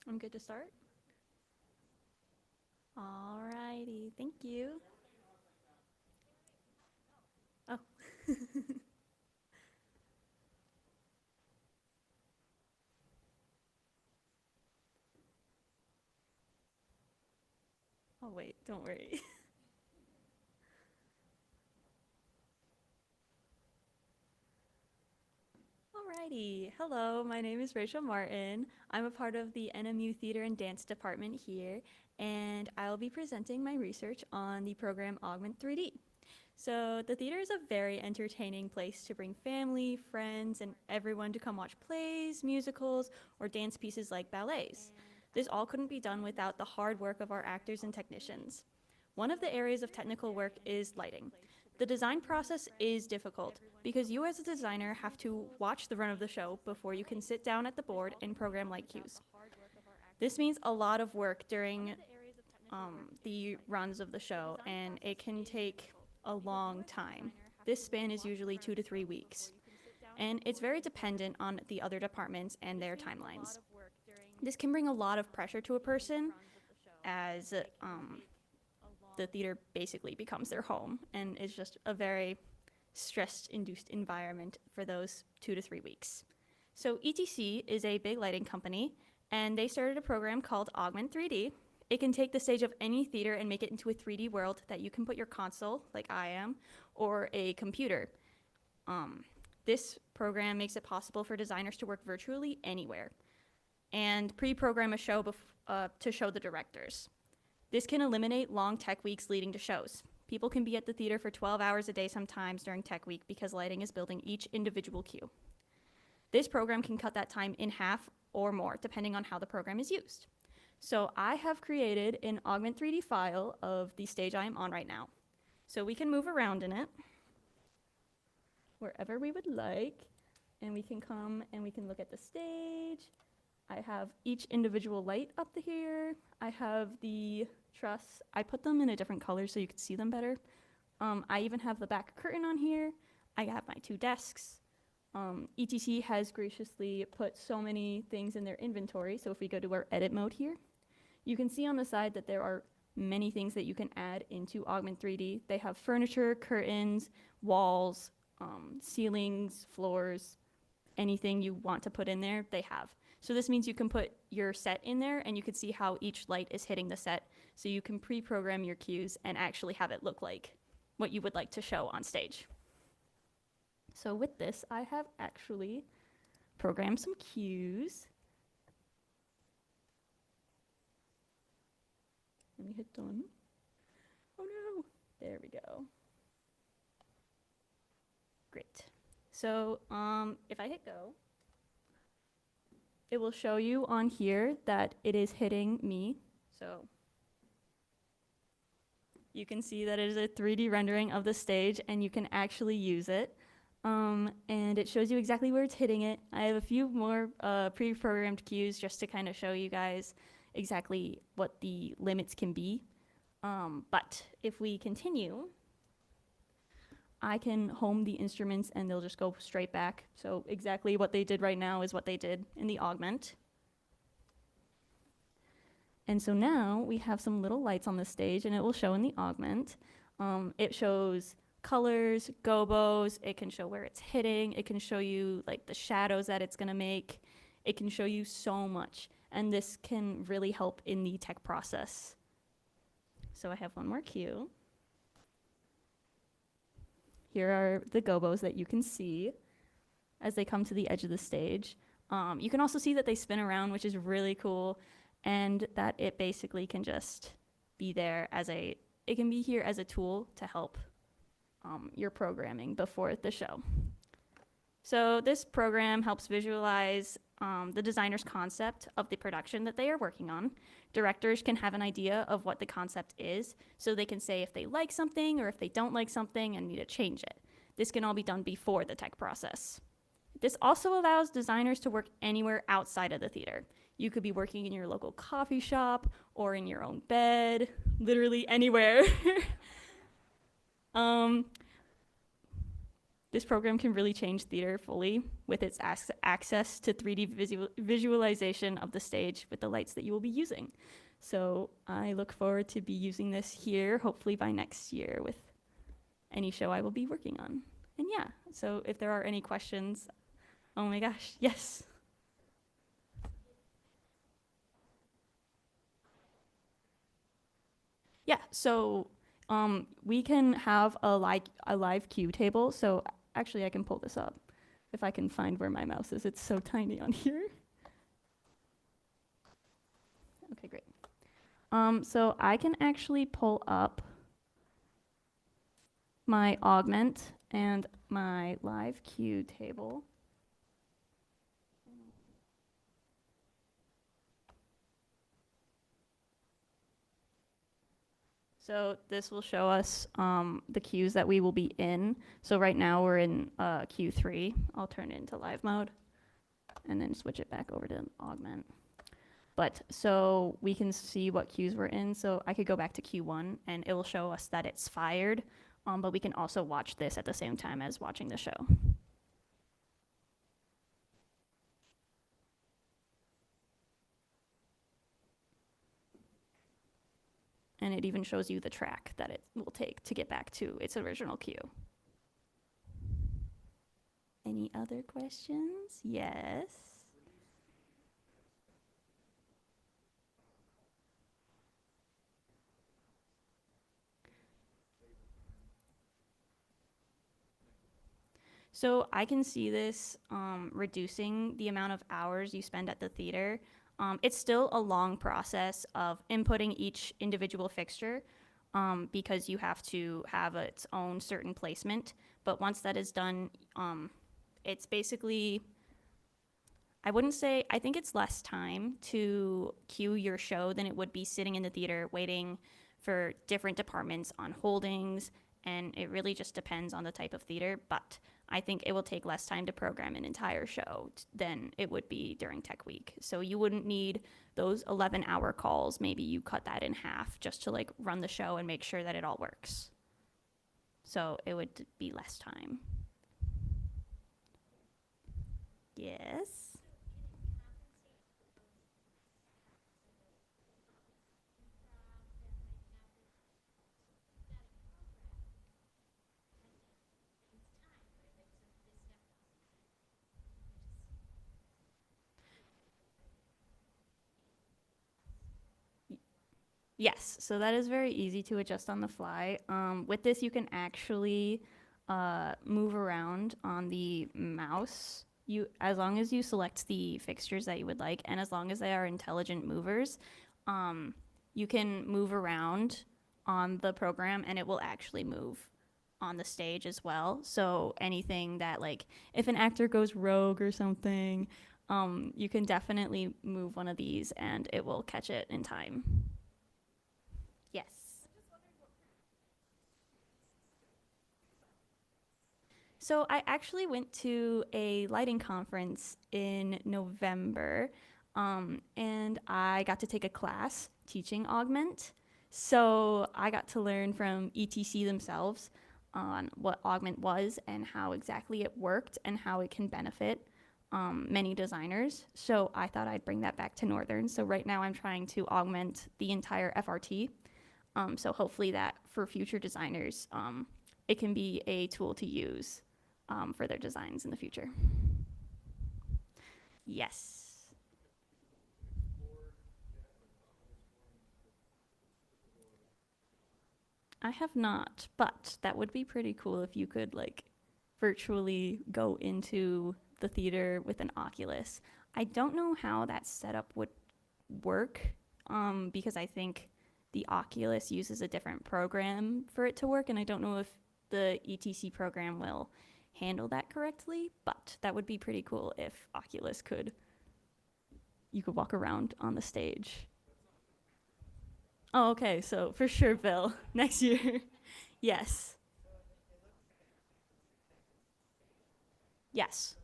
I'm good to start. Alrighty, thank you. Oh, oh wait, don't worry. Alrighty, hello, my name is Rachel Martin. I'm a part of the NMU Theater and Dance Department here, and I'll be presenting my research on the program Augment 3D. So, the theater is a very entertaining place to bring family, friends, and everyone to come watch plays, musicals, or dance pieces like ballets. This all couldn't be done without the hard work of our actors and technicians. One of the areas of technical work is lighting. The design process is difficult because you, as a designer, have to watch the run of the show before you can sit down at the board and program light cues. This means a lot of work during the runs of the show, and it can take a long time. This span is usually 2 to 3 weeks, and it's very dependent on the other departments and their timelines. This can bring a lot of pressure to a person as the theater basically becomes their home, and it's just a very stress induced environment for those 2 to 3 weeks. So, ETC is a big lighting company, and they started a program called Augment 3D. It can take the stage of any theater and make it into a 3D world that you can put your console, like I am, or a computer. Um, this program makes it possible for designers to work virtually anywhere and pre program a show to show the directors. This can eliminate long tech weeks leading to shows. People can be at the theater for 12 hours a day sometimes during tech week because lighting is building each individual cue. This program can cut that time in half or more depending on how the program is used. So I have created an Augment 3D file of the stage I am on right now. So we can move around in it wherever we would like, and we can come and we can look at the stage. I have each individual light up here. I have the truss. I put them in a different color so you can see them better. I even have the back curtain on here. I have my 2 desks. ETC has graciously put so many things in their inventory. So if we go to our edit mode here, you can see on the side that there are many things that you can add into Augment 3D. They have furniture, curtains, walls, ceilings, floors, anything you want to put in there, they have. So this means you can put your set in there and you can see how each light is hitting the set. So you can pre-program your cues and actually have it look like what you would like to show on stage. So with this, I have actually programmed some cues. Let me hit done. Oh no, there we go. Great. So if I hit go, it will show you on here that it is hitting me. So you can see that it is a 3D rendering of the stage and you can actually use it. And it shows you exactly where it's hitting it. I have a few more pre-programmed cues just to kind of show you guys exactly what the limits can be. But if we continue, I can home the instruments and they'll just go straight back. So exactly what they did right now is what they did in the augment. And so now we have some little lights on the stage and it will show in the augment. It shows colors, gobos, it can show where it's hitting, it can show you like the shadows that it's gonna make. It can show you so much. And this can really help in the tech process. So I have one more cue. Here are the gobos that you can see as they come to the edge of the stage. You can also see that they spin around, which is really cool, and that it basically can just be there as it can be here as a tool to help your programming before the show. So this program helps visualize the designer's concept of the production that they are working on. Directors can have an idea of what the concept is, so they can say if they like something or if they don't like something and need to change it. This can all be done before the tech process. This also allows designers to work anywhere outside of the theater. You could be working in your local coffee shop or in your own bed, literally anywhere. um, This program can really change theater fully with its access to 3D visualization of the stage with the lights that you will be using. So I look forward to be using this here, hopefully by next year with any show I will be working on. And yeah, so if there are any questions, oh my gosh, yes. Yeah, so we can have a live queue table. So actually, I can pull this up if I can find where my mouse is. It's so tiny on here. Okay, great. So I can actually pull up my augment and my live queue table. So this will show us the queues that we will be in. So right now we're in Q3. I'll turn it into live mode and then switch it back over to augment. But so we can see what queues we're in. So I could go back to Q1 and it will show us that it's fired. But we can also watch this at the same time as watching the show. And it even shows you the track that it will take to get back to its original queue. Any other questions? Yes. So I can see this reducing the amount of hours you spend at the theater. It's still a long process of inputting each individual fixture because you have to have its own certain placement. But once that is done, it's basically, I wouldn't say, I think it's less time to queue your show than it would be sitting in the theater waiting for different departments on holdings. And it really just depends on the type of theater. But I think it will take less time to program an entire show than it would be during Tech Week. So you wouldn't need those 11-hour calls. Maybe you cut that in half just to like run the show and make sure that it all works. So it would be less time. Yes. Yes, so that is very easy to adjust on the fly. With this, you can actually move around on the mouse. As long as you select the fixtures that you would like, and as long as they are intelligent movers, um, you can move around on the program, and it will actually move on the stage as well. So anything that like if an actor goes rogue or something, you can definitely move one of these, and it will catch it in time. Yes. So I actually went to a lighting conference in November, and I got to take a class teaching Augment. So I got to learn from ETC themselves on what Augment was and how exactly it worked and how it can benefit many designers. So I thought I'd bring that back to Northern. So right now I'm trying to augment the entire FRT. So hopefully that for future designers, it can be a tool to use for their designs in the future. Yes. I have not, but that would be pretty cool if you could like virtually go into the theater with an Oculus. I don't know how that setup would work because I think the Oculus uses a different program for it to work, and I don't know if the ETC program will handle that correctly, but that would be pretty cool if Oculus could you could walk around on the stage. Oh, okay. So for sure, Bill, next year. Yes. Yes.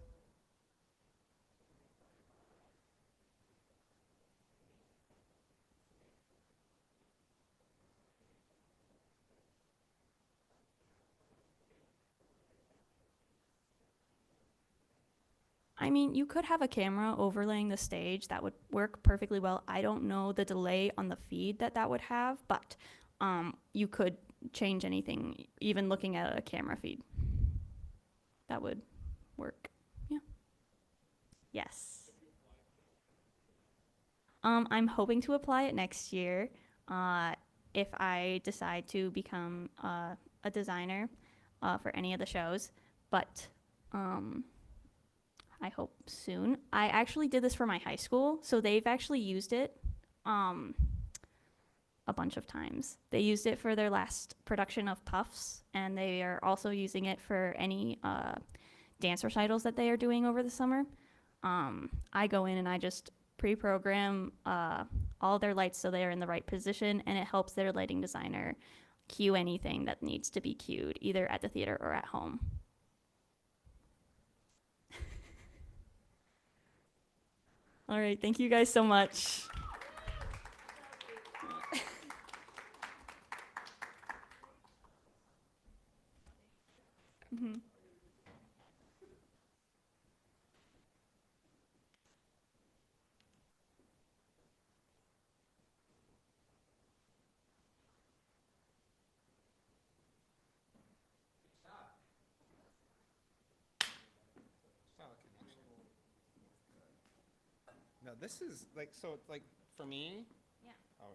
I mean, you could have a camera overlaying the stage. That would work perfectly well. I don't know the delay on the feed that that would have, but you could change anything, even looking at a camera feed. That would work. Yeah. Yes. I'm hoping to apply it next year uh, if I decide to become a designer for any of the shows. But um, I hope soon. I actually did this for my high school, so they've actually used it um, a bunch of times. They used it for their last production of Puffs, and they are also using it for any dance recitals that they are doing over the summer. I go in and I just pre-program all their lights so they are in the right position, and it helps their lighting designer cue anything that needs to be cued, either at the theater or at home. All right, thank you guys so much. Mm-hmm. No, this is like so. Like for me, Yeah. oh,